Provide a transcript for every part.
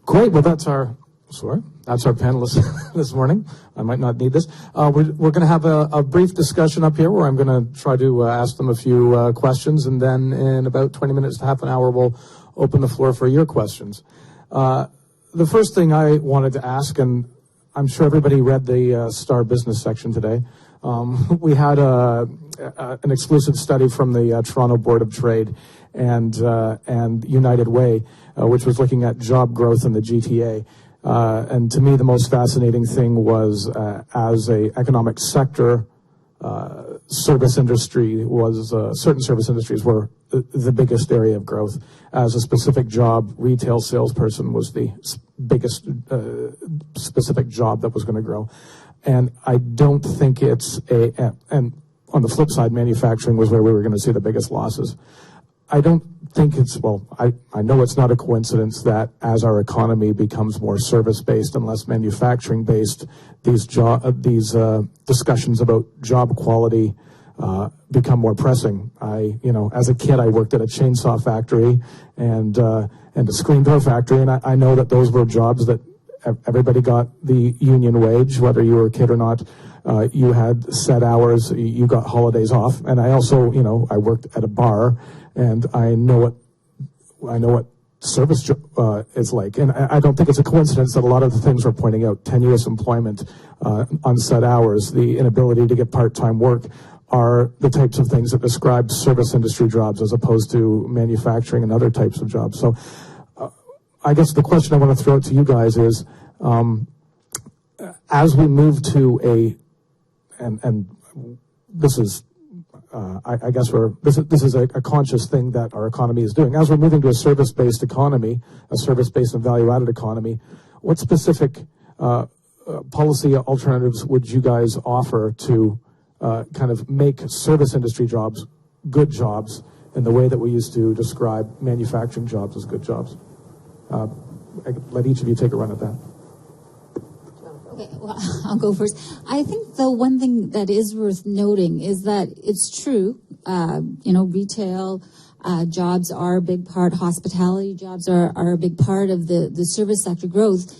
Great. Well, that's our panelist this morning. I might not need this. We're going to have a brief discussion up here where I'm going to try to ask them a few questions, and then in about 20 minutes to half an hour, we'll open the floor for your questions. The first thing I wanted to ask, and I'm sure everybody read the Star Business section today. We had an exclusive study from the Toronto Board of Trade and United Way, which was looking at job growth in the GTA. And to me, the most fascinating thing was, as a economic sector, service industry was, certain service industries were the biggest area of growth. As a specific job, retail salesperson was the biggest specific job that was going to grow. And I don't think it's and on the flip side, manufacturing was where we were going to see the biggest losses. I don't think I know it's not a coincidence that as our economy becomes more service-based and less manufacturing-based, these discussions about job quality become more pressing. As a kid, I worked at a chainsaw factory and a screen door factory, and I know that those were jobs that everybody got the union wage, whether you were a kid or not. You had set hours, you got holidays off, and I also, I worked at a bar, and I know what service is like. And I don't think it's a coincidence that a lot of the things we're pointing out, tenuous employment, unset hours, the inability to get part-time work, are the types of things that describe service industry jobs as opposed to manufacturing and other types of jobs. So I guess the question I want to throw out to you guys is, as we move to and this is, I guess this is a conscious thing that our economy is doing. As we're moving to a service-based economy, a service-based and value-added economy, what specific policy alternatives would you guys offer to kind of make service industry jobs good jobs in the way that we used to describe manufacturing jobs as good jobs? Let each of you take a run at that. Okay, well, I'll go first. I think the one thing that is worth noting is that it's true, retail jobs are a big part, hospitality jobs are a big part of the service sector growth,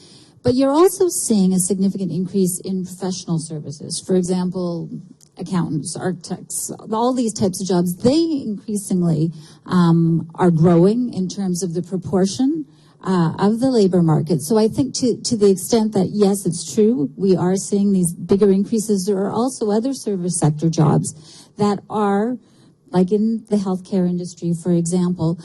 but you're also seeing a significant increase in professional services. For example, accountants, architects, all these types of jobs, they increasingly are growing in terms of the proportion of the labor market. So I think to the extent that, yes, it's true, we are seeing these bigger increases. There are also other service sector jobs that are, like in the healthcare industry, for example,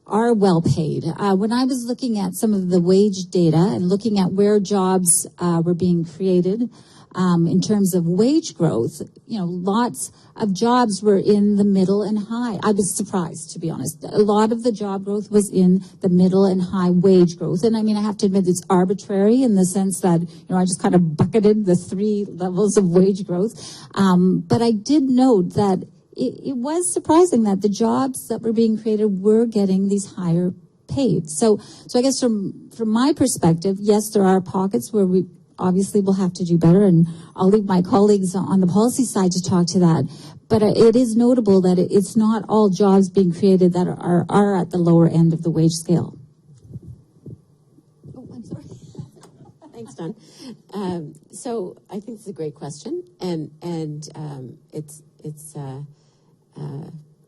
are well paid. When I was looking at some of the wage data and looking at where jobs were being created, in terms of wage growth, lots of jobs were in the middle and high. I was surprised, to be honest. A lot of the job growth was in the middle and high wage growth. And I have to admit it's arbitrary in the sense that, I just kind of bucketed the three levels of wage growth. But I did note that it was surprising that the jobs that were being created were getting these higher paid. So I guess from my perspective, yes, there are pockets where we obviously we'll have to do better, and I'll leave my colleagues on the policy side to talk to that. But it is notable that it's not all jobs being created that are at the lower end of the wage scale. Oh, I'm sorry. Thanks, Don. So I think it's a great question, and it's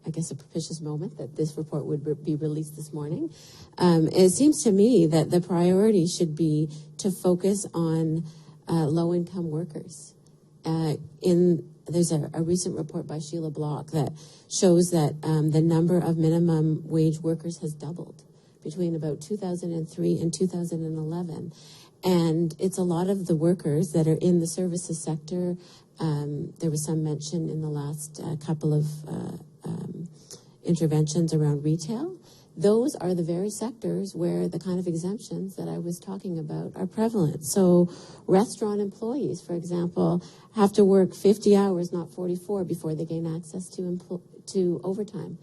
I guess a propitious moment that this report would be released this morning. It seems to me that the priority should be to focus on low-income workers. There's a recent report by Sheila Block that shows that the number of minimum wage workers has doubled between about 2003 and 2011. And it's a lot of the workers that are in the services sector. There was some mention in the last couple of interventions around retail. Those are the very sectors where the kind of exemptions that I was talking about are prevalent. So restaurant employees, for example, have to work 50 hours, not 44, before they gain access to overtime,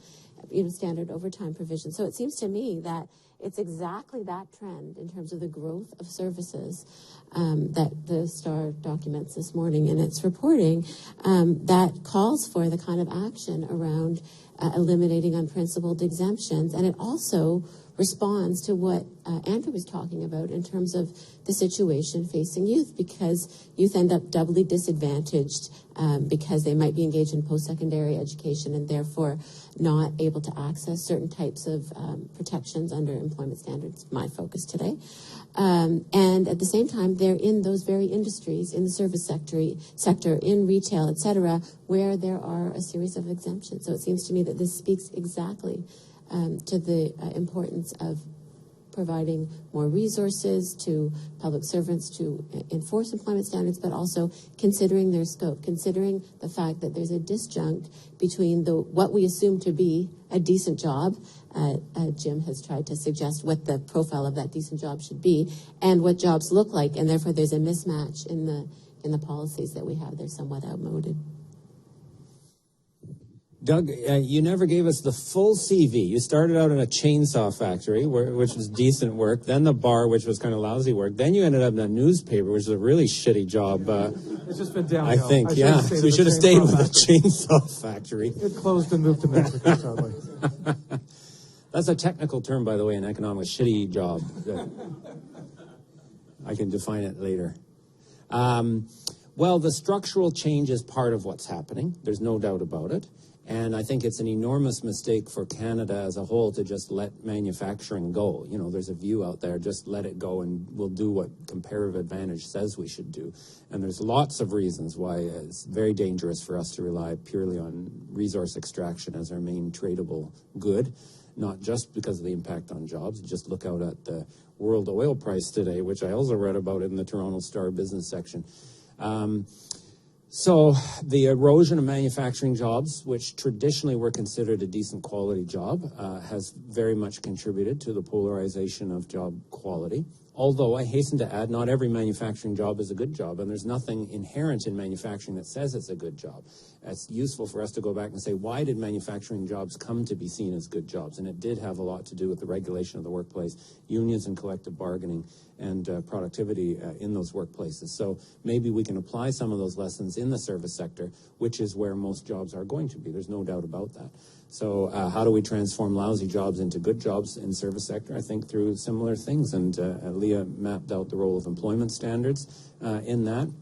standard overtime provision. So it seems to me that it's exactly that trend in terms of the growth of services that the Star documents this morning in its reporting that calls for the kind of action around eliminating unprincipled exemptions. And it also responds to what Andrew was talking about in terms of the situation facing youth, because youth end up doubly disadvantaged because they might be engaged in post-secondary education and therefore not able to access certain types of protections under employment standards, my focus today. And at the same time, they're in those very industries, in the service sector, in retail, et cetera, where there are a series of exemptions. So it seems to me that this speaks exactly to the importance of providing more resources to public servants to enforce employment standards, but also considering their scope, considering the fact that there's a disjunct between what we assume to be a decent job. Jim has tried to suggest what the profile of that decent job should be and what jobs look like, and therefore there's a mismatch in the policies that we have. They're somewhat outmoded. Doug, you never gave us the full CV. You started out in a chainsaw factory, which was decent work, then the bar, which was kind of lousy work. Then you ended up in a newspaper, which is a really shitty job. It's just been downhill. I think, yeah. So you should have stayed with the chainsaw factory. It closed and moved to Mexico, sadly. That's a technical term, by the way, in economics, shitty job. I can define it later. Well, the structural change is part of what's happening. There's no doubt about it. And I think it's an enormous mistake for Canada as a whole to just let manufacturing go. You know, there's a view out there, just let it go and we'll do what comparative advantage says we should do. And there's lots of reasons why it's very dangerous for us to rely purely on resource extraction as our main tradable good, not just because of the impact on jobs. Just look out at the world oil price today, which I also read about in the Toronto Star business section. So the erosion of manufacturing jobs, which traditionally were considered a decent quality job, has very much contributed to the polarization of job quality. Although I hasten to add, not every manufacturing job is a good job, and there's nothing inherent in manufacturing that says it's a good job. It's useful for us to go back and say, why did manufacturing jobs come to be seen as good jobs? And it did have a lot to do with the regulation of the workplace, unions and collective bargaining, and productivity in those workplaces. So maybe we can apply some of those lessons in the service sector, which is where most jobs are going to be. There's no doubt about that. So how do we transform lousy jobs into good jobs in service sector? I think through similar things. And Leah mapped out the role of employment standards in that.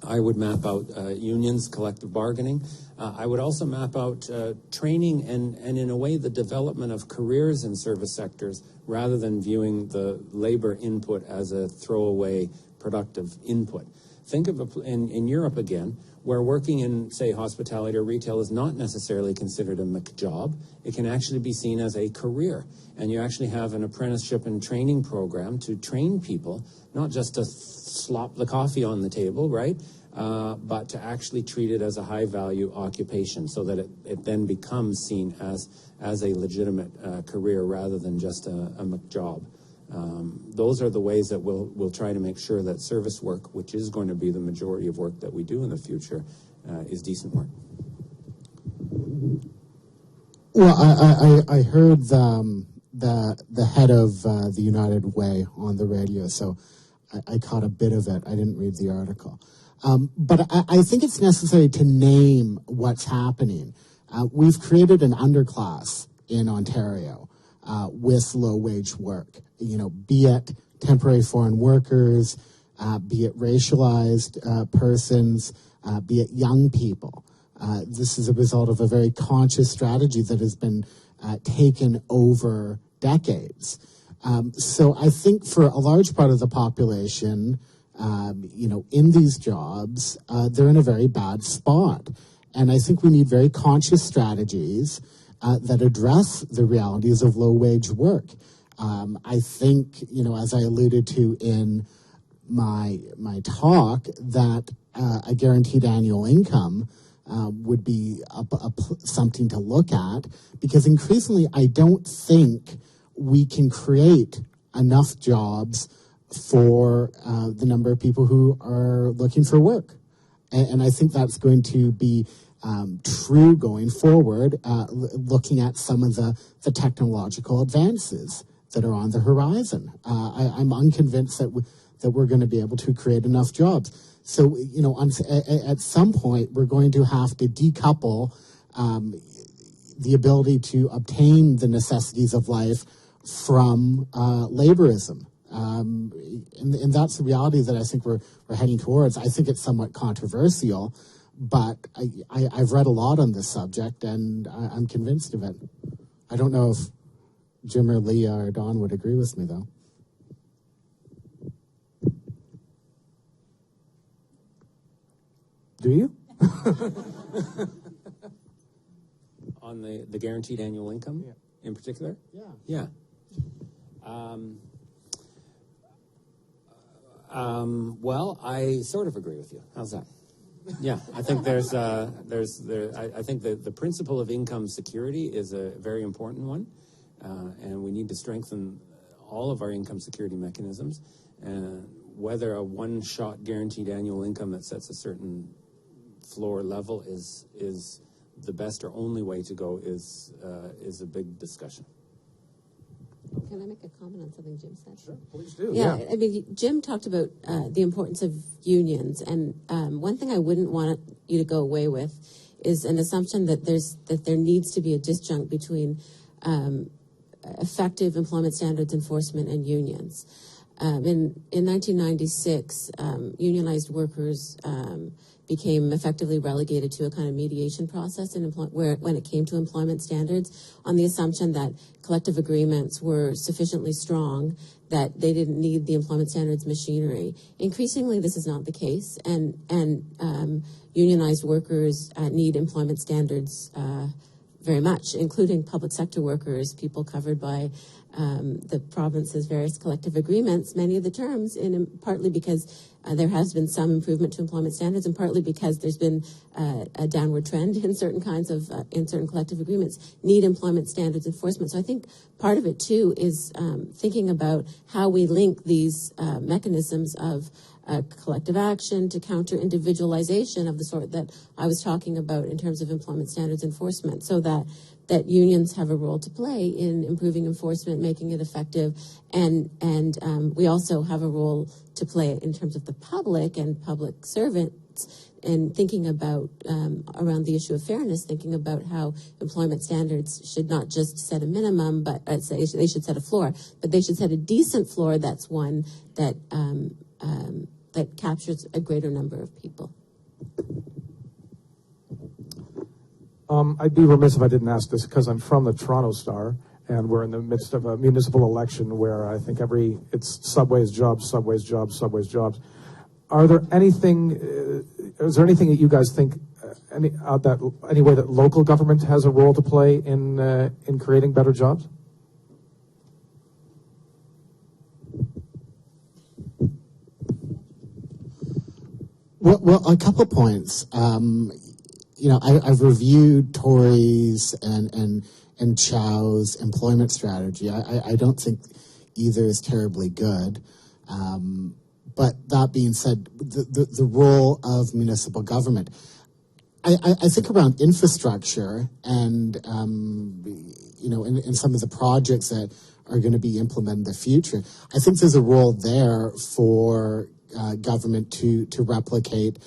I would map out unions, collective bargaining. I would also map out training and in a way the development of careers in service sectors rather than viewing the labor input as a throwaway productive input. Think of in Europe again, where working in, say, hospitality or retail is not necessarily considered a McJob. It can actually be seen as a career. And you actually have an apprenticeship and training program to train people, not just to slop the coffee on the table, right? But to actually treat it as a high-value occupation so that it then becomes seen as a legitimate career rather than just a McJob. Those are the ways that we'll try to make sure that service work, which is going to be the majority of work that we do in the future, is decent work. Well, I heard the head of the United Way on the radio, so I caught a bit of it. I didn't read the article. But I think it's necessary to name what's happening. We've created an underclass in Ontario with low-wage work, be it temporary foreign workers, be it racialized persons, be it young people. This is a result of a very conscious strategy that has been taken over decades. So I think for a large part of the population, in these jobs, they're in a very bad spot. And I think we need very conscious strategies that address the realities of low-wage work. I think, as I alluded to in my talk, that a guaranteed annual income would be something to look at, because increasingly I don't think we can create enough jobs for the number of people who are looking for work. And I think that's going to be true going forward, looking at some of the technological advances that are on the horizon. I'm unconvinced that we're going to be able to create enough jobs. So, at some point, we're going to have to decouple the ability to obtain the necessities of life from laborism. And that's the reality that I think we're heading towards. I think it's somewhat controversial, but I've read a lot on this subject, and I'm convinced of it. I don't know if Jim or Leah or Don would agree with me, though. Do you? On the guaranteed annual income in particular? Yeah. Well, I sort of agree with you. How's that? Yeah, I think I think the principle of income security is a very important one, and we need to strengthen all of our income security mechanisms. Whether a one-shot guaranteed annual income that sets a certain floor level is the best or only way to go is a big discussion. Can I make a comment on something Jim said? Sure, please do. Yeah, I mean, Jim talked about the importance of unions, and one thing I wouldn't want you to go away with is an assumption that there needs to be a disjunct between effective employment standards enforcement and unions. In 1996, unionized workers became effectively relegated to a kind of mediation process when it came to employment standards, on the assumption that collective agreements were sufficiently strong that they didn't need the employment standards machinery. Increasingly, this is not the case, and unionized workers need employment standards very much, including public sector workers, people covered by the province's various collective agreements, many of the terms, partly because there has been some improvement to employment standards, and partly because there's been a downward trend in certain kinds of in certain collective agreements, need employment standards enforcement. So I think part of it too is thinking about how we link these mechanisms of collective action to counter individualization of the sort that I was talking about in terms of employment standards enforcement, so that unions have a role to play in improving enforcement, making it effective, and we also have a role to play in terms of the public and public servants, and thinking about around the issue of fairness, thinking about how employment standards should not just set a minimum, but they should set a floor, but they should set a decent floor that's one that that captures a greater number of people. I'd be remiss if I didn't ask this, because I'm from the Toronto Star, and we're in the midst of a municipal election where I think it's subways, jobs, subways, jobs, subways, jobs. Is there anything that you guys think, any way that local government has a role to play in creating better jobs? Well, a couple of points. I've reviewed Tory's and Chow's employment strategy. I don't think either is terribly good. But that being said, the role of municipal government, I think around infrastructure and, in some of the projects that are going to be implemented in the future, I think there's a role there for government to replicate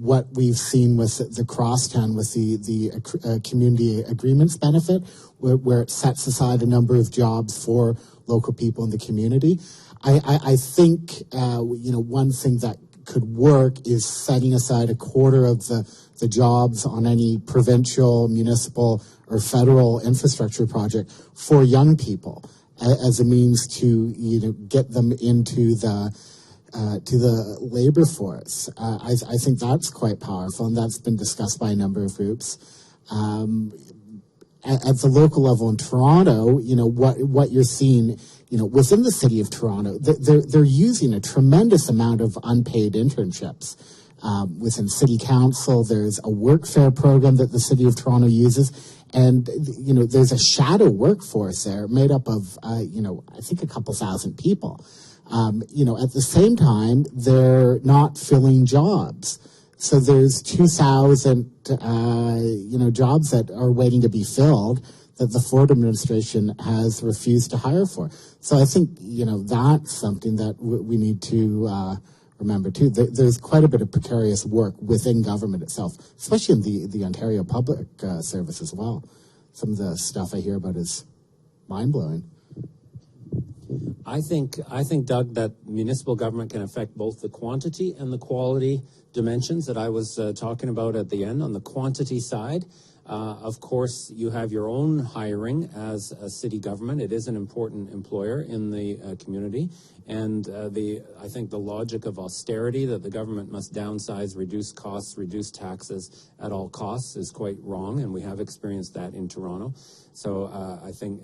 what we've seen with the Crosstown, with the community agreements benefit, where it sets aside a number of jobs for local people in the community. I think, one thing that could work is setting aside a quarter of the jobs on any provincial, municipal, or federal infrastructure project for young people as a means to, get them into to the labor force. I think that's quite powerful, and that's been discussed by a number of groups. At the local level in Toronto, what you're seeing, within the city of Toronto, they're using a tremendous amount of unpaid internships. Within city council, there's a workfare program that the city of Toronto uses, and there's a shadow workforce there made up of I think a couple thousand people. At the same time, they're not filling jobs. So there's 2,000, jobs that are waiting to be filled that the Ford administration has refused to hire for. So I think, that's something that we need to remember too. There's quite a bit of precarious work within government itself, especially in the Ontario Public Service as well. Some of the stuff I hear about is mind-blowing. I think, Doug, that municipal government can affect both the quantity and the quality dimensions that I was talking about at the end. On the quantity side, of course, you have your own hiring as a city government. It is an important employer in the community. And I think the logic of austerity, that the government must downsize, reduce costs, reduce taxes at all costs, is quite wrong, and we have experienced that in Toronto. So I think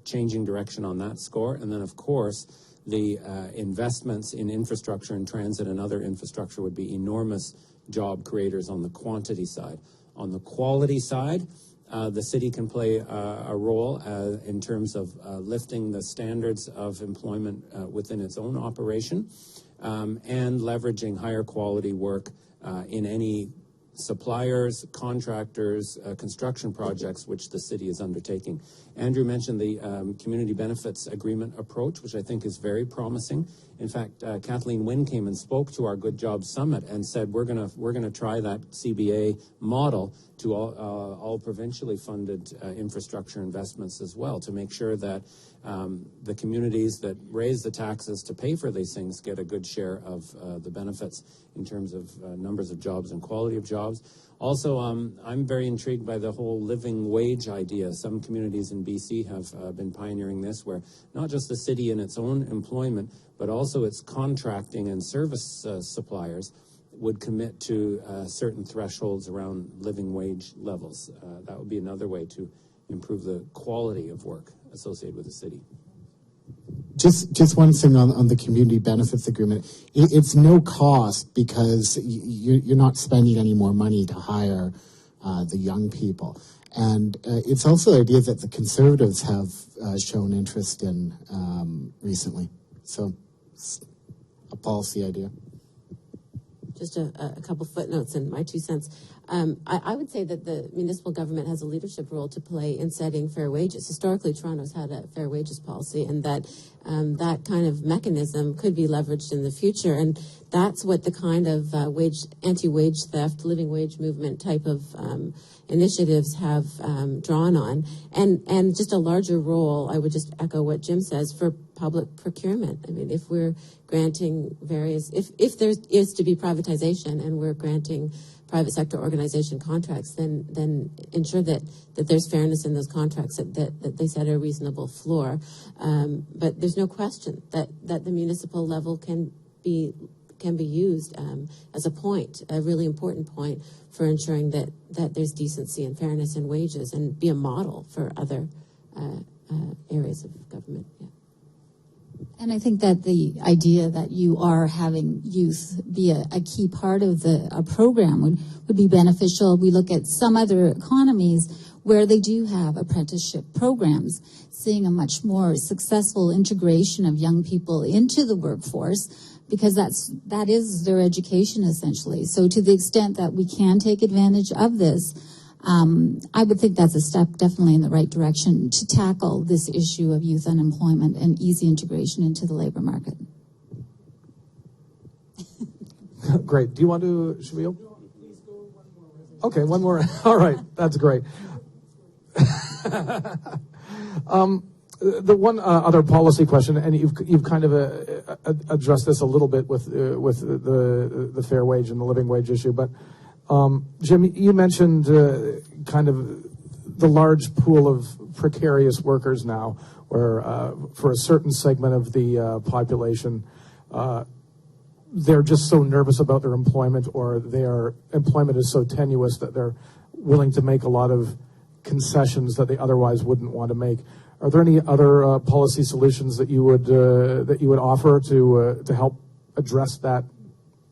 changing direction on that score. And then, of course, the investments in infrastructure and transit and other infrastructure would be enormous job creators on the quantity side. On the quality side, the city can play a role in terms of lifting the standards of employment within its own operation and leveraging higher quality work in any suppliers, contractors, construction projects which the city is undertaking. Andrew mentioned the community benefits agreement approach, which I think is very promising. In fact, Kathleen Wynne came and spoke to our Good Jobs Summit and said we're gonna try that CBA model to all provincially funded infrastructure investments as well, to make sure that the communities that raise the taxes to pay for these things get a good share of the benefits in terms of numbers of jobs and quality of jobs. Also, I'm very intrigued by the whole living wage idea. Some communities in BC have been pioneering this, where not just the city in its own employment, but also its contracting and service suppliers would commit to certain thresholds around living wage levels. That would be another way to improve the quality of work associated with the city. Just one thing on the community benefits agreement. It's no cost because you're not spending any more money to hire the young people. And it's also the idea that the Conservatives have shown interest in recently. So it's a policy idea. Just a couple footnotes and my 2 cents. I would say that the municipal government has a leadership role to play in setting fair wages. Historically, Toronto's had a fair wages policy, and that kind of mechanism could be leveraged in the future. And that's what the kind of anti-wage theft, living wage movement type of initiatives have drawn on. And just a larger role, I would just echo what Jim says, for public procurement. I mean, if we're granting if there is to be privatization and we're granting private sector organization contracts, then ensure that there's fairness in those contracts, that they set a reasonable floor. But there's no question that the municipal level can be used as a really important point for ensuring that there's decency and fairness in wages, and be a model for other areas of government. Yeah. And I think that the idea that you are having youth be a key part of a program would be beneficial. We look at some other economies where they do have apprenticeship programs, seeing a much more successful integration of young people into the workforce, because that is their education essentially. So to the extent that we can take advantage of this, I would think that's a step definitely in the right direction to tackle this issue of youth unemployment and easy integration into the labor market. Great. Do you want to, should we open? Okay, one more. All right, that's great. The one other policy question, and you've kind of addressed this a little bit with the fair wage and the living wage issue, but Jim, you mentioned kind of the large pool of precarious workers now, where for a certain segment of the population, they're just so nervous about their employment, or their employment is so tenuous that they're willing to make a lot of concessions that they otherwise wouldn't want to make. Are there any other policy solutions that you would offer to help address that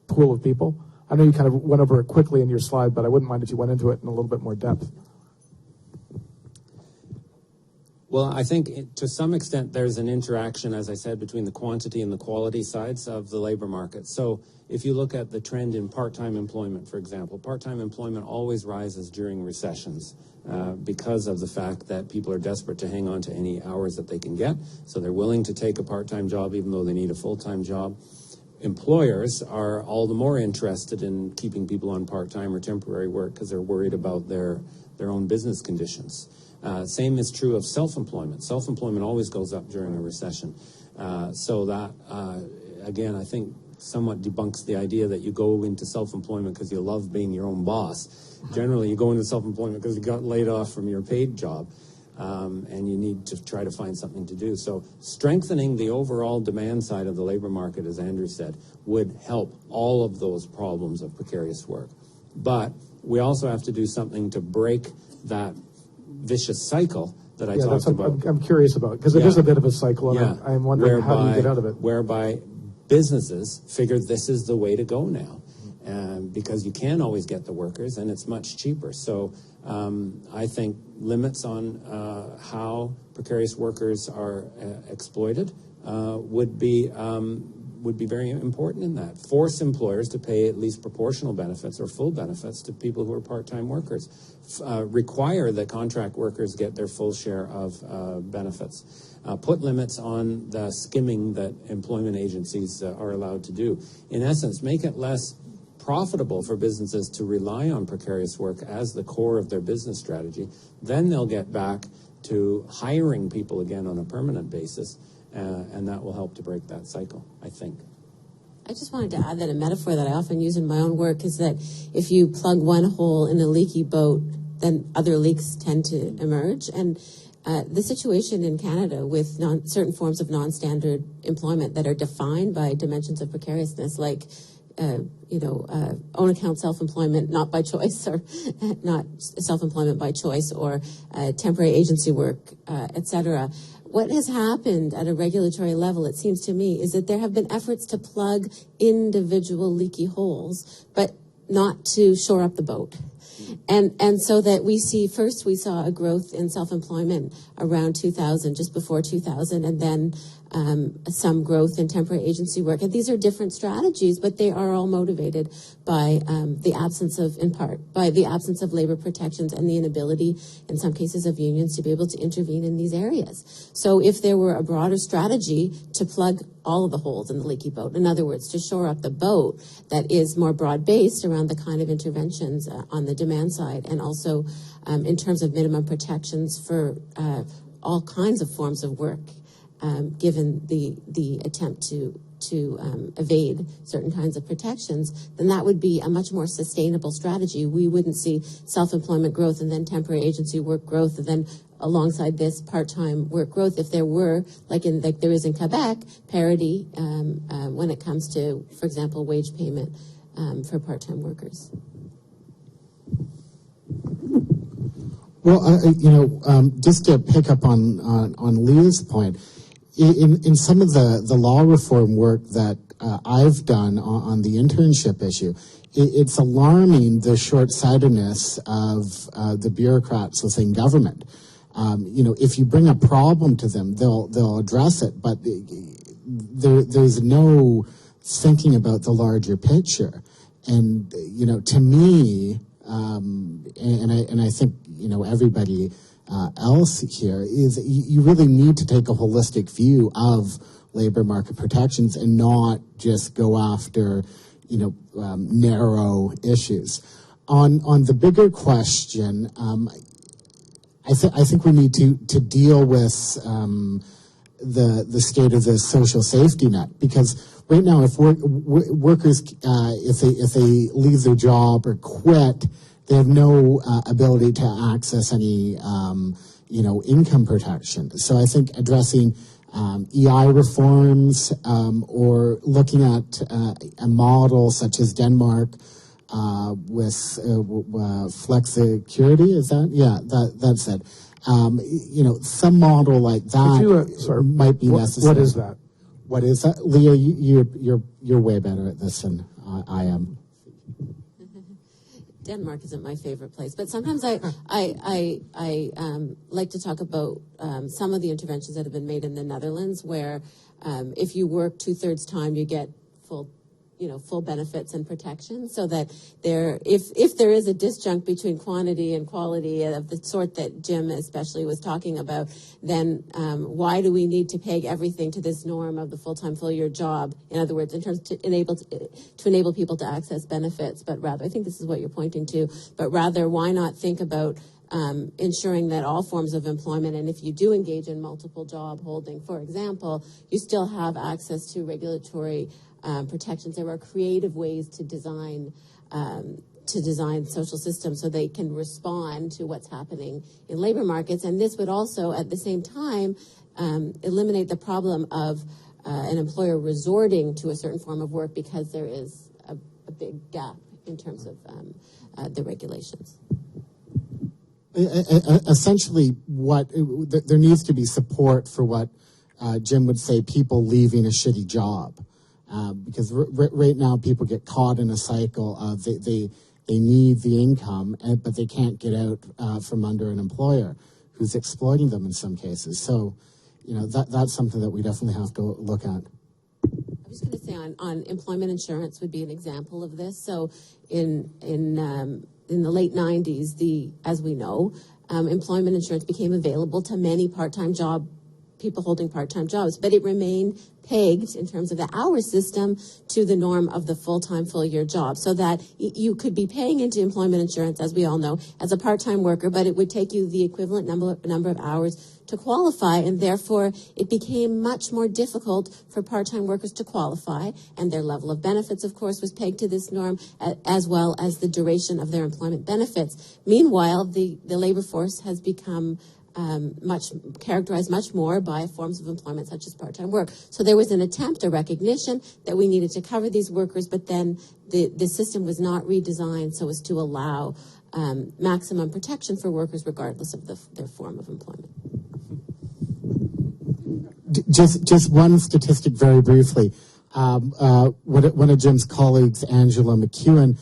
pool of people? I know you kind of went over it quickly in your slide, but I wouldn't mind if you went into it in a little bit more depth. Well, I think to some extent there's an interaction, as I said, between the quantity and the quality sides of the labor market. So if you look at the trend in part-time employment, for example, part-time employment always rises during recessions because of the fact that people are desperate to hang on to any hours that they can get. So they're willing to take a part-time job even though they need a full-time job. Employers are all the more interested in keeping people on part-time or temporary work because they're worried about their own business conditions. Same is true of self-employment. Self-employment always goes up during a recession. So that, again, I think somewhat debunks the idea that you go into self-employment because you love being your own boss. Generally, you go into self-employment because you got laid off from your paid job, and you need to try to find something to do. So strengthening the overall demand side of the labor market, as Andrew said, would help all of those problems of precarious work. But we also have to do something to break that vicious cycle that I talked about. I'm curious about, because it is a bit of a cycle, and I'm wondering how do you get out of it? Whereby businesses figure this is the way to go now, because you can always get the workers, and it's much cheaper. So I think limits on how precarious workers are exploited would be very important in that. Force employers to pay at least proportional benefits or full benefits to people who are part-time workers. Require that contract workers get their full share of benefits. Put limits on the skimming that employment agencies are allowed to do. In essence, make it less profitable for businesses to rely on precarious work as the core of their business strategy. Then they'll get back to hiring people again on a permanent basis. And that will help to break that cycle, I think. I just wanted to add that a metaphor that I often use in my own work is that if you plug one hole in a leaky boat, then other leaks tend to emerge. And the situation in Canada with certain forms of non-standard employment that are defined by dimensions of precariousness, like own account self-employment, not by choice, or not self-employment by choice, or temporary agency work, etc. What has happened at a regulatory level, it seems to me, is that there have been efforts to plug individual leaky holes, but not to shore up the boat. And so that we saw a growth in self-employment around 2000, just before 2000, and then some growth in temporary agency work. And these are different strategies, but they are all motivated by the absence of labor protections and the inability, in some cases, of unions to be able to intervene in these areas. So if there were a broader strategy to plug all of the holes in the leaky boat, in other words, to shore up the boat that is more broad-based around the kind of interventions on the demand side, and also in terms of minimum protections for all kinds of forms of work, given the attempt to evade certain kinds of protections, then that would be a much more sustainable strategy. We wouldn't see self-employment growth and then temporary agency work growth, and then alongside this part-time work growth, if there were, like there is in Quebec, parity when it comes to, for example, wage payment for part-time workers. Well, just to pick up on Leah's point, in some of the law reform work that I've done on the internship issue, it's alarming the short-sightedness of the bureaucrats within government. If you bring a problem to them, they'll address it, but there's no thinking about the larger picture. And to me, and I think everybody else here, is you really need to take a holistic view of labor market protections and not just go after narrow issues. On the bigger question, I think we need to deal with the state of the social safety net, because right now, if workers if they leave their job or quit, they have no ability to access any income protection. So I think addressing EI reforms or looking at a model such as Denmark with flexicurity, is that? Yeah, that's it. Some model like that might be necessary. What is that? What is that, Leah? You're way better at this than I am. Denmark isn't my favorite place, but sometimes I like to talk about some of the interventions that have been made in the Netherlands, where if you work 2/3 time, you get full benefits and protection, so that if there is a disjunct between quantity and quality of the sort that Jim especially was talking about, then why do we need to peg everything to this norm of the full-time, full-year job? In other words, in terms to enable people to access benefits, but rather, I think this is what you're pointing to, but rather, why not think about ensuring that all forms of employment, and if you do engage in multiple job holding, for example, you still have access to regulatory protections. There are creative ways to design social systems so they can respond to what's happening in labor markets. And this would also, at the same time, eliminate the problem of an employer resorting to a certain form of work because there is a big gap in terms of the regulations. Essentially, there needs to be support for what Jim would say, people leaving a shitty job. Because right now people get caught in a cycle of they need the income, but they can't get out from under an employer who's exploiting them in some cases. So, that's something that we definitely have to look at. I was going to say on employment insurance would be an example of this. So in the late 90s, as we know, employment insurance became available to many people holding part-time jobs, but it remained pegged in terms of the hour system to the norm of the full-time, full-year job, so that you could be paying into employment insurance, as we all know, as a part-time worker, but it would take you the equivalent number of hours to qualify, and therefore it became much more difficult for part-time workers to qualify, and their level of benefits, of course, was pegged to this norm, as well as the duration of their employment benefits. Meanwhile, the labor force has become characterized much more by forms of employment such as part-time work. So there was an attempt, a recognition that we needed to cover these workers, but then the system was not redesigned so as to allow maximum protection for workers regardless of their form of employment. Just one statistic very briefly. One of Jim's colleagues, Angela McEwen,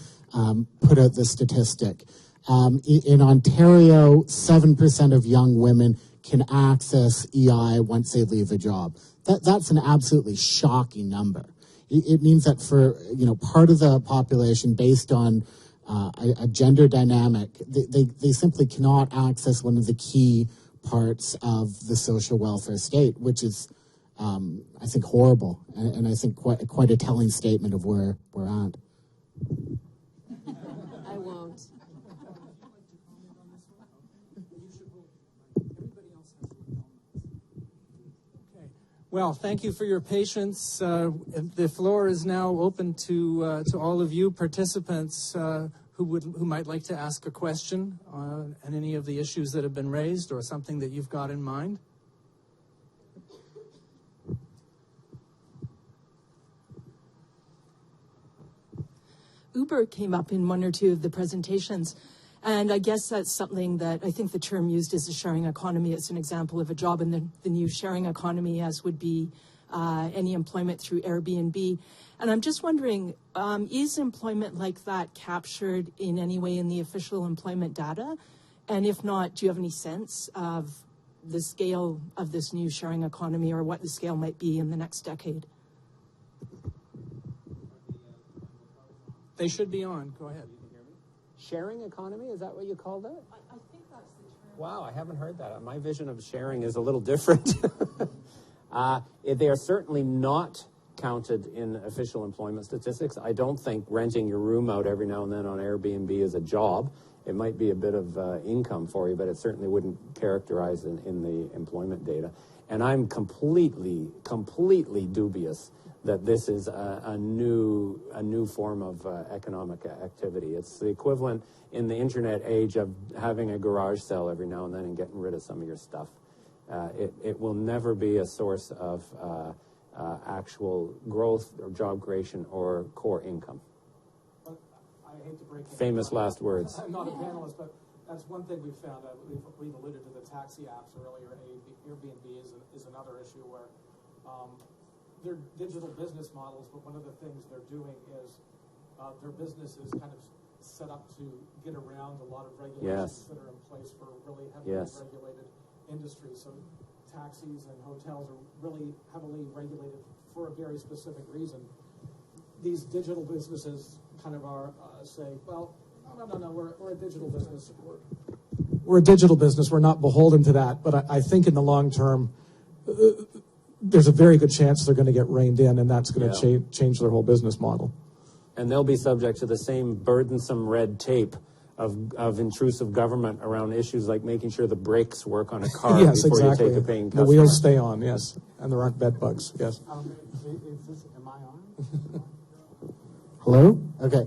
put out this statistic. In Ontario, 7% of young women can access EI once they leave a job. That's an absolutely shocking number. It means that for part of the population, based on a gender dynamic, they simply cannot access one of the key parts of the social welfare state, which is, I think, horrible, and I think quite a telling statement of where we're at. I won't. Well, thank you for your patience. The floor is now open to all of you participants who might like to ask a question on any of the issues that have been raised or something that you've got in mind. Uber came up in one or two of the presentations. And I guess that's something that I think the term used is the sharing economy. It's an example of a job in the new sharing economy, as would be any employment through Airbnb. And I'm just wondering, is employment like that captured in any way in the official employment data? And if not, do you have any sense of the scale of this new sharing economy or what the scale might be in the next decade? They should be on. Go ahead. Sharing economy, is that what you call that? I think that's the term. Wow, I haven't heard that. My vision of sharing is a little different. They are certainly not counted in official employment statistics. I don't think renting your room out every now and then on Airbnb is a job. It might be a bit of income for you, but it certainly wouldn't characterize in the employment data. And I'm completely dubious that this is a new form of economic activity. It's the equivalent in the internet age of having a garage sale every now and then and getting rid of some of your stuff. It will never be a source of actual growth or job creation or core income. I hate to break it. Famous last words. I'm not a panelist, but that's one thing we've found. We've alluded to the taxi apps earlier. Airbnb is another issue where they're digital business models, but one of the things they're doing is their business is kind of set up to get around a lot of regulations that are in place for really heavily regulated industries. So taxis and hotels are really heavily regulated for a very specific reason. These digital businesses kind of are say, well, no, we're a digital business. We're a digital business. We're not beholden to that. But I think in the long term, there's a very good chance they're going to get reined in, and that's going to change their whole business model. And they'll be subject to the same burdensome red tape of intrusive government around issues like making sure the brakes work on a car yes, before exactly. you take a paying customer. The wheels stay on, yes, and there aren't bed bugs, yes. Am I on? Hello? Okay.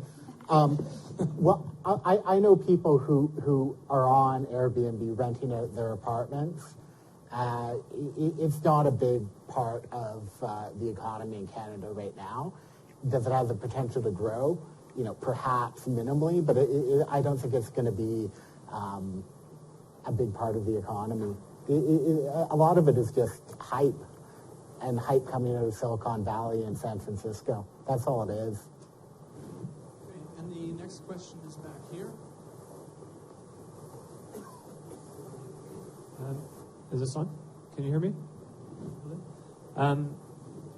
Well, I know people who are on Airbnb renting out their apartments. It's not a big part of the economy in Canada right now. Does it have the potential to grow? You know, perhaps minimally, but I don't think it's going to be a big part of the economy. A lot of it is just hype, and hype coming out of Silicon Valley and San Francisco. That's all it is. Okay, and the next question is back here. Is this on? Can you hear me?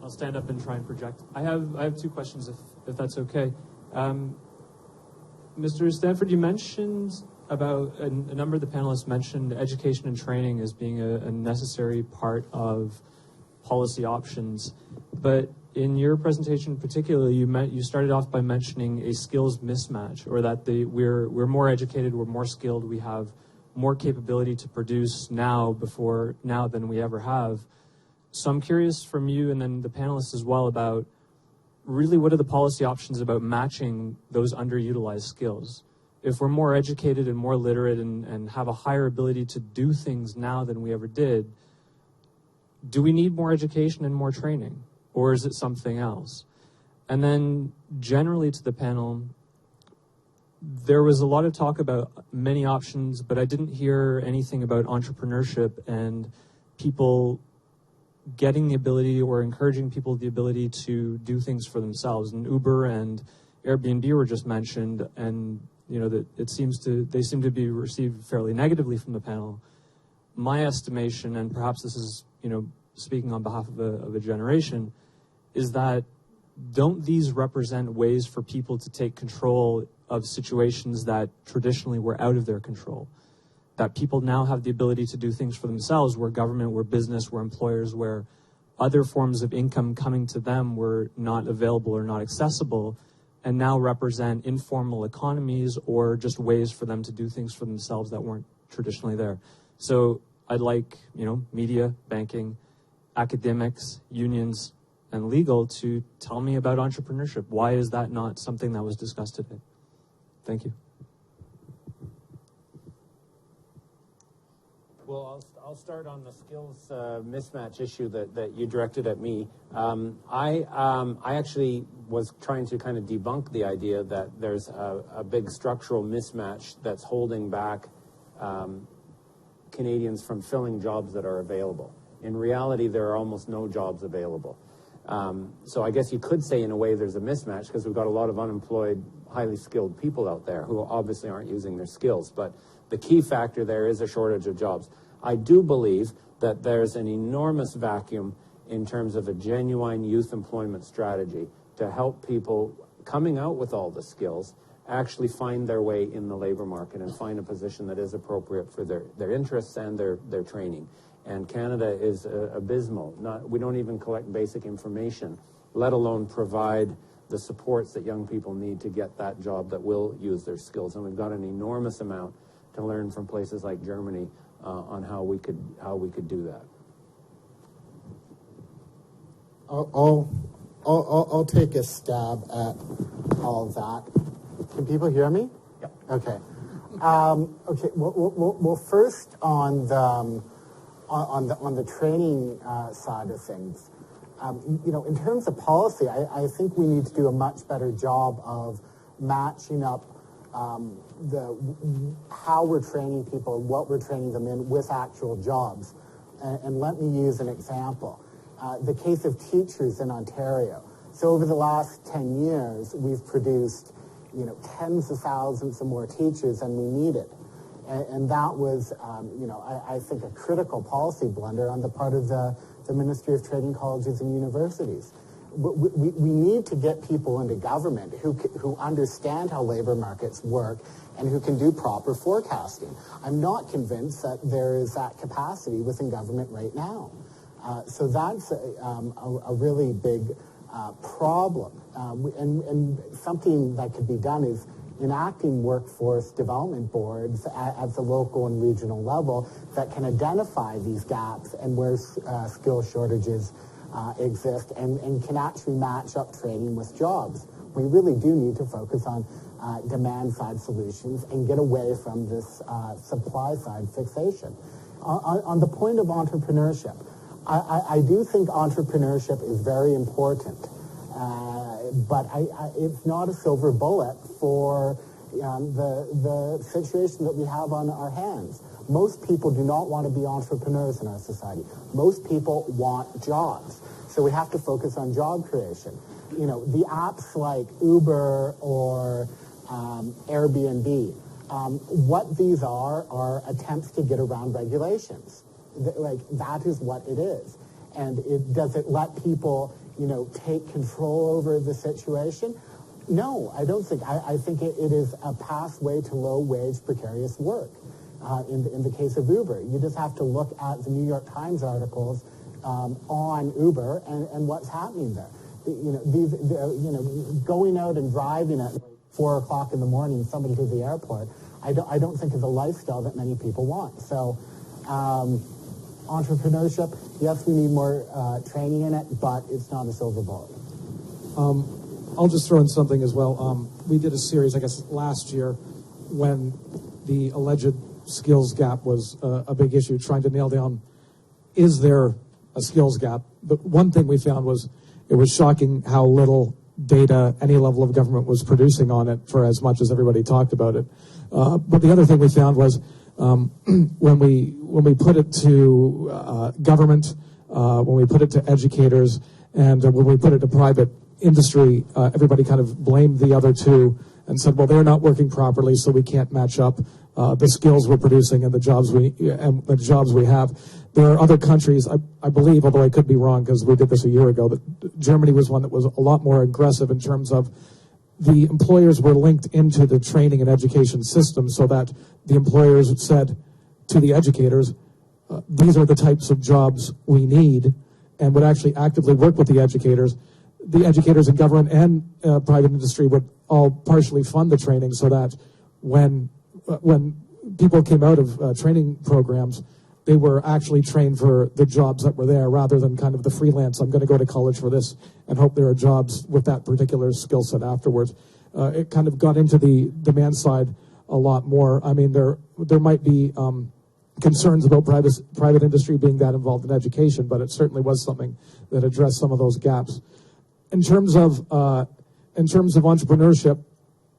I'll stand up and try and project. I have two questions, if that's okay. Mr. Stanford, you mentioned about a number of the panelists mentioned education and training as being a necessary part of policy options, but in your presentation particularly, you started off by mentioning a skills mismatch, or that we're more educated, we're more skilled, we have more capability to produce now than we ever have. So I'm curious from you and then the panelists as well about really what are the policy options about matching those underutilized skills? If we're more educated and more literate and have a higher ability to do things now than we ever did, do we need more education and more training? Or is it something else? And then generally to the panel, there was a lot of talk about many options, but I didn't hear anything about entrepreneurship and people getting the ability or encouraging people the ability to do things for themselves. And Uber and Airbnb were just mentioned, and you know that they seem to be received fairly negatively from the panel. My estimation, and perhaps this is speaking on behalf of a generation, is that don't these represent ways for people to take control of situations that traditionally were out of their control? That people now have the ability to do things for themselves, where government, where business, where employers, where other forms of income coming to them were not available or not accessible, and now represent informal economies or just ways for them to do things for themselves that weren't traditionally there. So I'd like, media, banking, academics, unions, and legal to tell me about entrepreneurship. Why is that not something that was discussed today? Thank you. Well, I'll start on the skills mismatch issue that you directed at me. I actually was trying to kind of debunk the idea that there's a big structural mismatch that's holding back Canadians from filling jobs that are available. In reality, there are almost no jobs available. So I guess you could say in a way there's a mismatch because we've got a lot of unemployed, highly skilled people out there who obviously aren't using their skills. But the key factor there is a shortage of jobs. I do believe that there's an enormous vacuum in terms of a genuine youth employment strategy to help people coming out with all the skills actually find their way in the labor market and find a position that is appropriate for their interests and their training. And Canada is abysmal. We don't even collect basic information, let alone provide the supports that young people need to get that job that will use their skills. And we've got an enormous amount to learn from places like Germany on how we could do that. I'll take a stab at all of that. Can people hear me? Yep. Okay. Okay. Well, first on the training side of things, in terms of policy, I think we need to do a much better job of matching up how we're training people, what we're training them in with actual jobs. And let me use an example. The case of teachers in Ontario. So over the last 10 years, we've produced tens of thousands of more teachers than we needed. And that was, I think, a critical policy blunder on the part of the Ministry of Training Colleges and Universities. We need to get people into government who understand how labor markets work and who can do proper forecasting. I'm not convinced that there is that capacity within government right now. So that's a really big problem. And something that could be done is enacting workforce development boards at the local and regional level that can identify these gaps and where skill shortages exist and can actually match up training with jobs. We really do need to focus on demand-side solutions and get away from this supply-side fixation. On the point of entrepreneurship, I do think entrepreneurship is very important, but it's not a silver bullet for the situation that we have on our hands. Most people do not want to be entrepreneurs in our society. Most people want jobs. So we have to focus on job creation. The apps like Uber or Airbnb, what these are attempts to get around regulations. That is what it is. And does it let people, take control over the situation? No, I don't think. I think it is a pathway to low-wage, precarious work. In the case of Uber, you just have to look at the New York Times articles on Uber and what's happening there. Going out and driving at 4 o'clock in the morning, somebody to the airport, I don't think is a lifestyle that many people want. So, entrepreneurship, yes, we need more training in it, but it's not a silver bullet. I'll just throw in something as well. We did a series, I guess, last year when the alleged skills gap was a big issue, trying to nail down, is there a skills gap? But one thing we found was it was shocking how little data any level of government was producing on it for as much as everybody talked about it. But the other thing we found was when we put it to government, when we put it to educators, and when we put it to private industry, everybody kind of blamed the other two and said, well, they're not working properly, so we can't match up the skills we're producing and the jobs we have. There are other countries, I believe, although I could be wrong because we did this a year ago, that Germany was one that was a lot more aggressive in terms of the employers were linked into the training and education system so that the employers said to the educators, these are the types of jobs we need, and would actually actively work with the educators. The educators in government and private industry would all partially fund the training so that when people came out of training programs, they were actually trained for the jobs that were there rather than kind of the freelance, I'm going to go to college for this and hope there are jobs with that particular skill set afterwards. It kind of got into the demand side a lot more. I mean, there might be concerns about private industry being that involved in education, but it certainly was something that addressed some of those gaps. In terms of entrepreneurship,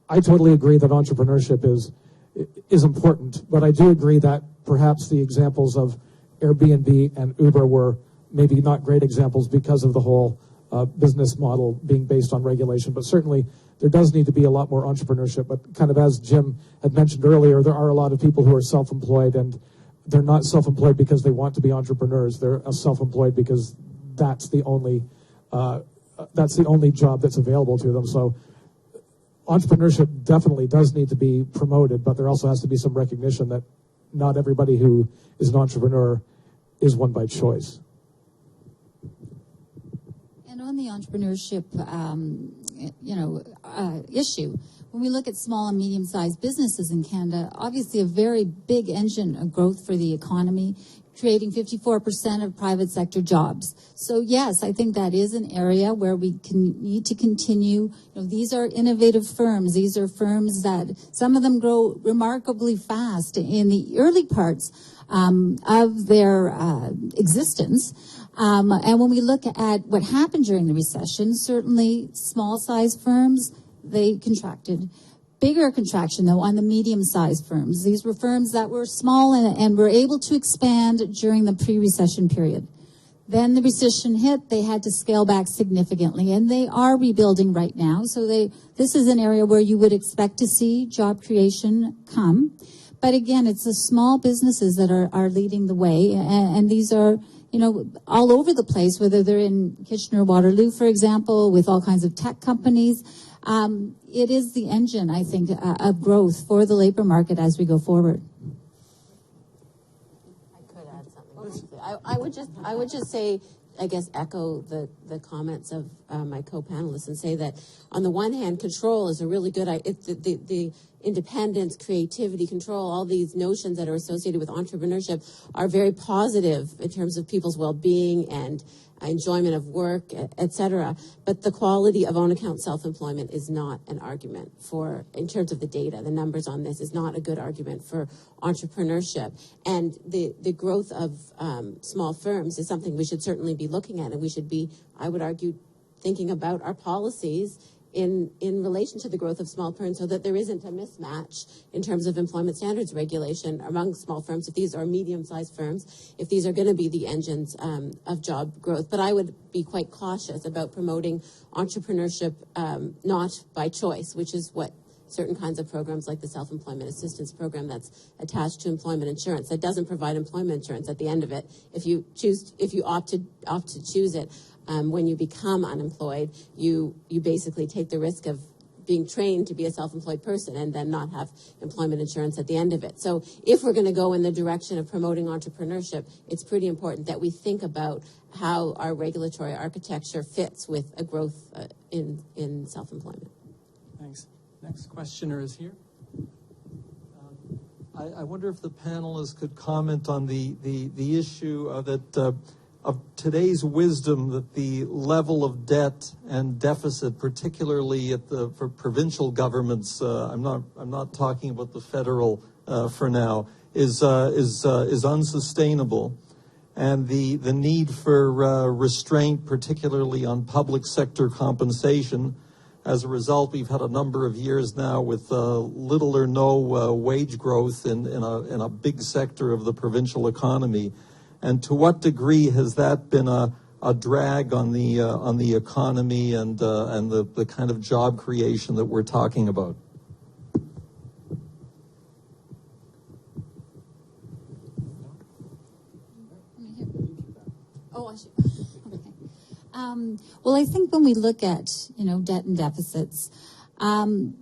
I totally agree that entrepreneurship is important, but I do agree that perhaps the examples of Airbnb and Uber were maybe not great examples because of the whole business model being based on regulation. But certainly there does need to be a lot more entrepreneurship. But kind of as Jim had mentioned earlier, there are a lot of people who are self-employed, and they're not self-employed because they want to be entrepreneurs. They're self-employed because that's the only job that's available to them. So entrepreneurship definitely does need to be promoted, but there also has to be some recognition that not everybody who is an entrepreneur is one by choice. And on the entrepreneurship, issue, when we look at small and medium-sized businesses in Canada, obviously a very big engine of growth for the economy, creating 54% of private sector jobs. So yes, I think that is an area where we need to continue. These are innovative firms. These are firms that some of them grow remarkably fast in the early parts of their existence. And when we look at what happened during the recession, certainly small-sized firms, they contracted. Bigger contraction, though, on the medium-sized firms. These were firms that were small and were able to expand during the pre-recession period. Then the recession hit, they had to scale back significantly, and they are rebuilding right now. So this is an area where you would expect to see job creation come. But again, it's the small businesses that are leading the way, and these are, all over the place, whether they're in Kitchener-Waterloo, for example, with all kinds of tech companies. It is the engine, I think, of growth for the labor market as we go forward. I could add something. I would just say, I guess, echo the comments of my co-panelists and say that on the one hand, control is a really good. The independence, creativity, control, all these notions that are associated with entrepreneurship are very positive in terms of people's well-being and enjoyment of work, etc. But the quality of own-account self-employment is not an argument for, in terms of the data, the numbers on this is not a good argument for entrepreneurship. And the growth of small firms is something we should certainly be looking at, and we should be, I would argue, thinking about our policies in relation to the growth of small firms so that there isn't a mismatch in terms of employment standards regulation among small firms, if these are medium-sized firms, if these are going to be the engines of job growth. But I would be quite cautious about promoting entrepreneurship not by choice, which is what certain kinds of programs like the self-employment assistance program that's attached to employment insurance that doesn't provide employment insurance at the end of it. If you opt to choose it, when you become unemployed, you basically take the risk of being trained to be a self-employed person and then not have employment insurance at the end of it. So if we're going to go in the direction of promoting entrepreneurship, it's pretty important that we think about how our regulatory architecture fits with a growth in self-employment. Thanks. Next questioner is here. I wonder if the panelists could comment on the issue of today's wisdom that the level of debt and deficit, particularly for provincial governments, I'm not talking about the federal for now, is unsustainable, and the need for restraint, particularly on public sector compensation. As a result, we've had a number of years now with little or no wage growth in a big sector of the provincial economy. And to what degree has that been a drag on the economy and the kind of job creation that we're talking about? Oh, I should. Okay. Well, I think when we look at debt and deficits, one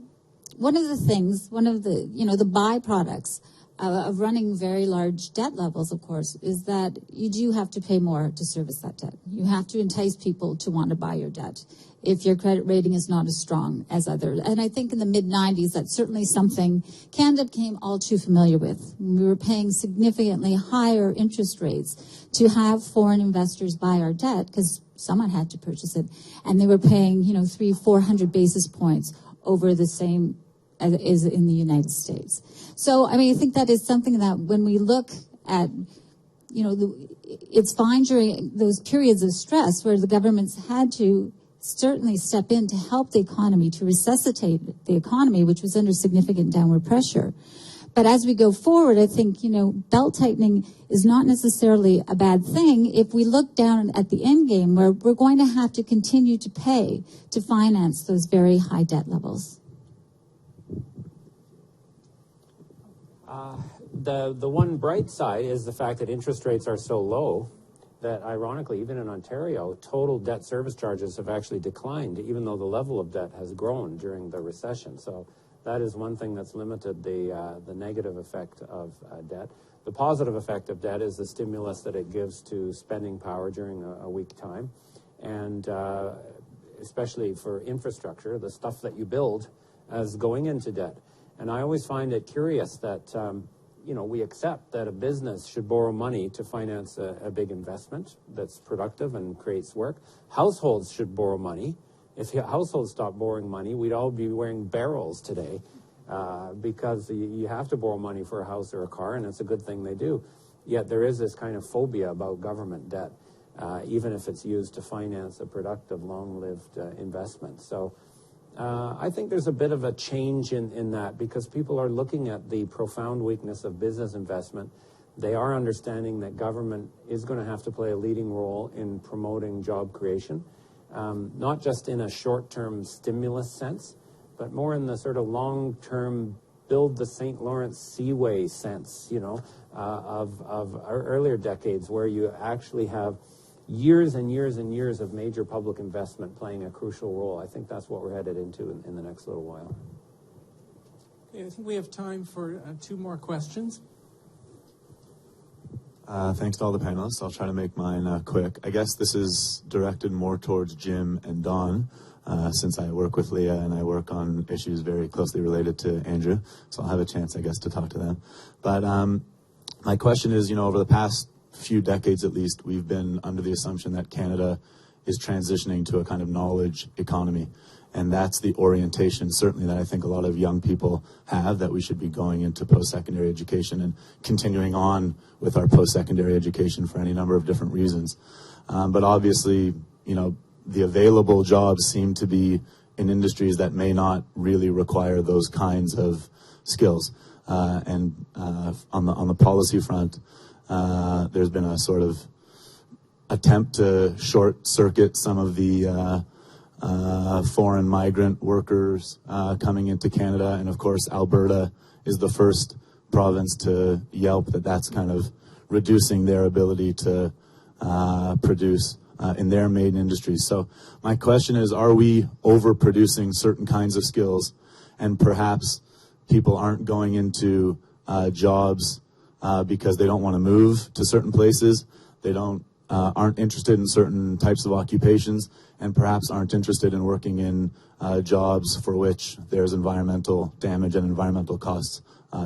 of the byproducts of running very large debt levels, of course, is that you do have to pay more to service that debt. You have to entice people to want to buy your debt if your credit rating is not as strong as others. And I think in the mid-90s, that's certainly something Canada became all too familiar with. We were paying significantly higher interest rates to have foreign investors buy our debt because someone had to purchase it. And they were paying, 300-400 basis points over the same is in the United States. So, I think that is something that when we look at, it's fine during those periods of stress where the governments had to certainly step in to help the economy, to resuscitate the economy, which was under significant downward pressure. But as we go forward, I think, belt tightening is not necessarily a bad thing if we look down at the end game where we're going to have to continue to pay to finance those very high debt levels. The one bright side is the fact that interest rates are so low that, ironically, even in Ontario, total debt service charges have actually declined, even though the level of debt has grown during the recession. So that is one thing that's limited the negative effect of debt. The positive effect of debt is the stimulus that it gives to spending power during a weak time, and especially for infrastructure, the stuff that you build as going into debt. And I always find it curious that, we accept that a business should borrow money to finance a big investment that's productive and creates work. Households should borrow money. If households stopped borrowing money, we'd all be wearing barrels today because you have to borrow money for a house or a car, and it's a good thing they do. Yet there is this kind of phobia about government debt, even if it's used to finance a productive, long-lived investment. So I think there's a bit of a change in that, because people are looking at the profound weakness of business investment. They are understanding that government is going to have to play a leading role in promoting job creation, not just in a short-term stimulus sense, but more in the sort of long-term build the St. Lawrence Seaway sense, you know, of our earlier decades, where you actually have years and years and years of major public investment playing a crucial role. I think that's what we're headed into in the next little while. Okay, I think we have time for 2 more questions. Thanks to all the panelists. I'll try to make mine quick. I guess this is directed more towards Jim and Don, since I work with Leah and I work on issues very closely related to Andrew. So I'll have a chance, I guess, to talk to them. But my question is, you know, over the past few decades at least, we've been under the assumption that Canada is transitioning to a kind of knowledge economy. And that's the orientation, certainly, that I think a lot of young people have, that we should be going into post-secondary education and continuing on with our post-secondary education for any number of different reasons. But obviously, you know, the available jobs seem to be in industries that may not really require those kinds of skills. And on the policy front, there's been a sort of attempt to short-circuit some of the foreign migrant workers coming into Canada. And of course, Alberta is the first province to yelp that that's kind of reducing their ability to produce in their main industries. So my question is, are we overproducing certain kinds of skills, and perhaps people aren't going into jobs because they don't want to move to certain places, they aren't interested in certain types of occupations, and perhaps aren't interested in working in jobs for which there's environmental damage and environmental costs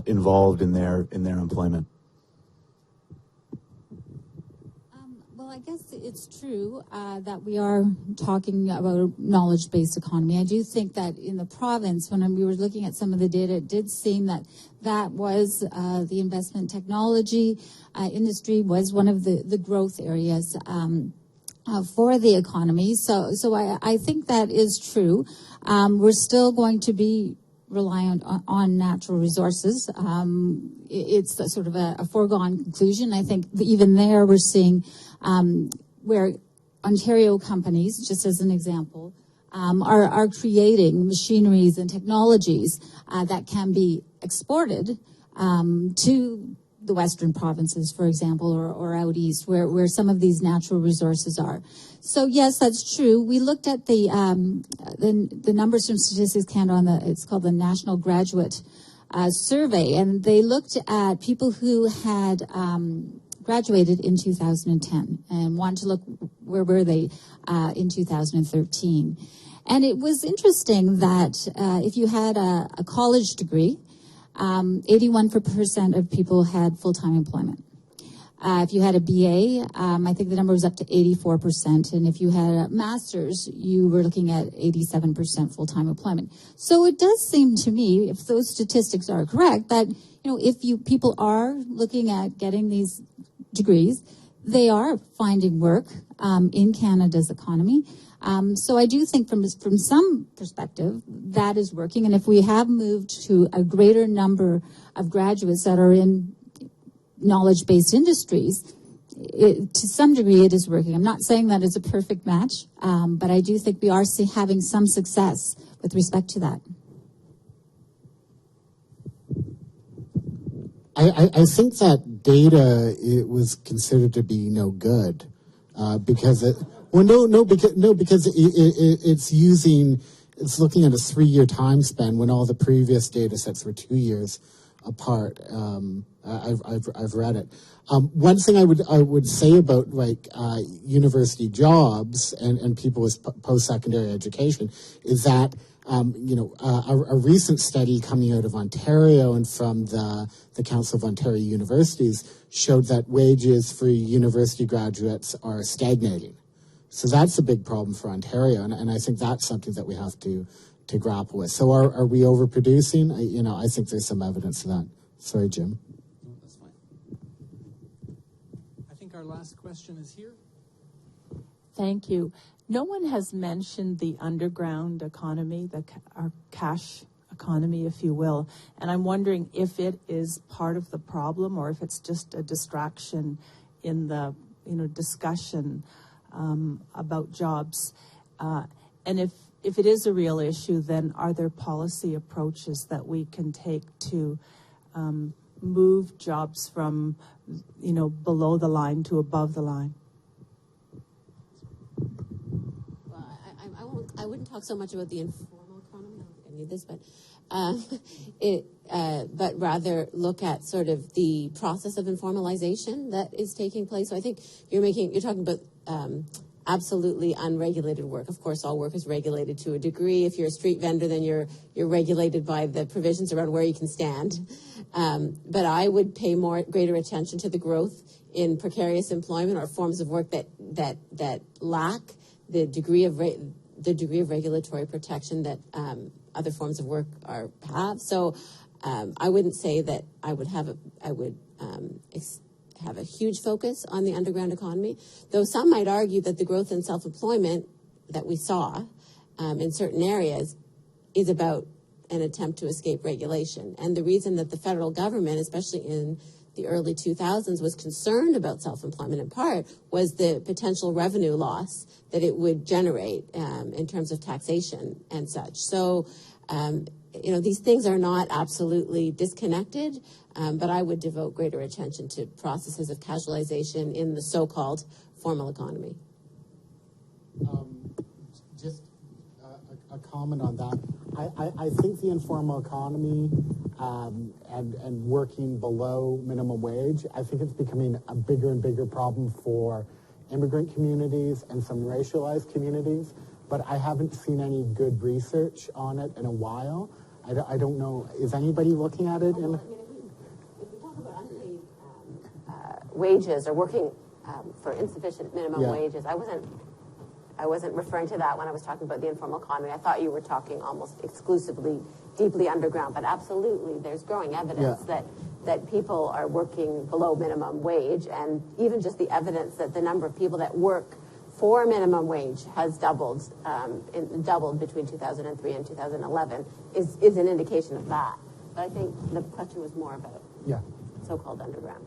involved in their employment? Well, I guess it's true that we are talking about a knowledge-based economy. I do think that in the province, when we were looking at some of the data, it did seem that was the investment technology industry was one of the growth areas for the economy. So I think that is true. We're still going to be reliant on natural resources. It's sort of a foregone conclusion. I think even there we're seeing where Ontario companies, just as an example, are creating machineries and technologies that can be exported to the Western provinces, for example, or out east, where some of these natural resources are. So yes, that's true. We looked at the numbers from Statistics Canada on it's called the National Graduate Survey, and they looked at people who had graduated in 2010 and wanted to look where were they in 2013. And it was interesting that if you had a college degree, 81% of people had full-time employment. If you had a BA, I think the number was up to 84%. And if you had a master's, you were looking at 87% full-time employment. So it does seem to me, if those statistics are correct, that, you know, if people are looking at getting these degrees, they are finding work in Canada's economy. So I do think from some perspective that is working. And if we have moved to a greater number of graduates that are in knowledge-based industries, to some degree it is working. I'm not saying that it's a perfect match, but I do think we are having some success with respect to that. I think that data it was considered to be no good because it's looking at a 3-year time span when all the previous data sets were 2 years apart. I've read it. One thing I would say about university jobs and people with post-secondary education is that a recent study coming out of Ontario and from the Council of Ontario Universities showed that wages for university graduates are stagnating. So that's a big problem for Ontario, and I think that's something that we have to grapple with. So are we overproducing? I think there's some evidence of that. Sorry, Jim. No, that's fine. I think our last question is here. Thank you. No one has mentioned the underground economy, our cash economy, if you will. And I'm wondering if it is part of the problem or if it's just a distraction in the discussion about jobs. And if it is a real issue, then are there policy approaches that we can take to move jobs from below the line to above the line? Well, I wouldn't talk so much about the informal economy. I don't think I need this, but rather look at sort of the process of informalization that is taking place. So I think you're talking about absolutely unregulated work. Of course, all work is regulated to a degree. If you're a street vendor, then you're regulated by the provisions around where you can stand. But I would pay greater attention to the growth in precarious employment or forms of work that lack the degree of regulatory protection that other forms of work have. So I wouldn't say that I would have a huge focus on the underground economy, though some might argue that the growth in self-employment that we saw in certain areas is about an attempt to escape regulation. And the reason that the federal government, especially in the early 2000s, was concerned about self-employment in part was the potential revenue loss that it would generate in terms of taxation and such. So, these things are not absolutely disconnected, but I would devote greater attention to processes of casualization in the so-called formal economy. Just a comment on that. I think the informal economy and working below minimum wage, I think it's becoming a bigger and bigger problem for immigrant communities and some racialized communities, but I haven't seen any good research on it in a while. I don't know. Is anybody looking at it? If we talk about unpaid wages or working for insufficient minimum wages, I wasn't referring to that when I was talking about the informal economy. I thought you were talking almost exclusively deeply underground, but absolutely there's growing evidence that people are working below minimum wage, and even just the evidence that the number of people that work for minimum wage has doubled between 2003 and 2011 is an indication of that. But I think the question was more about so-called underground.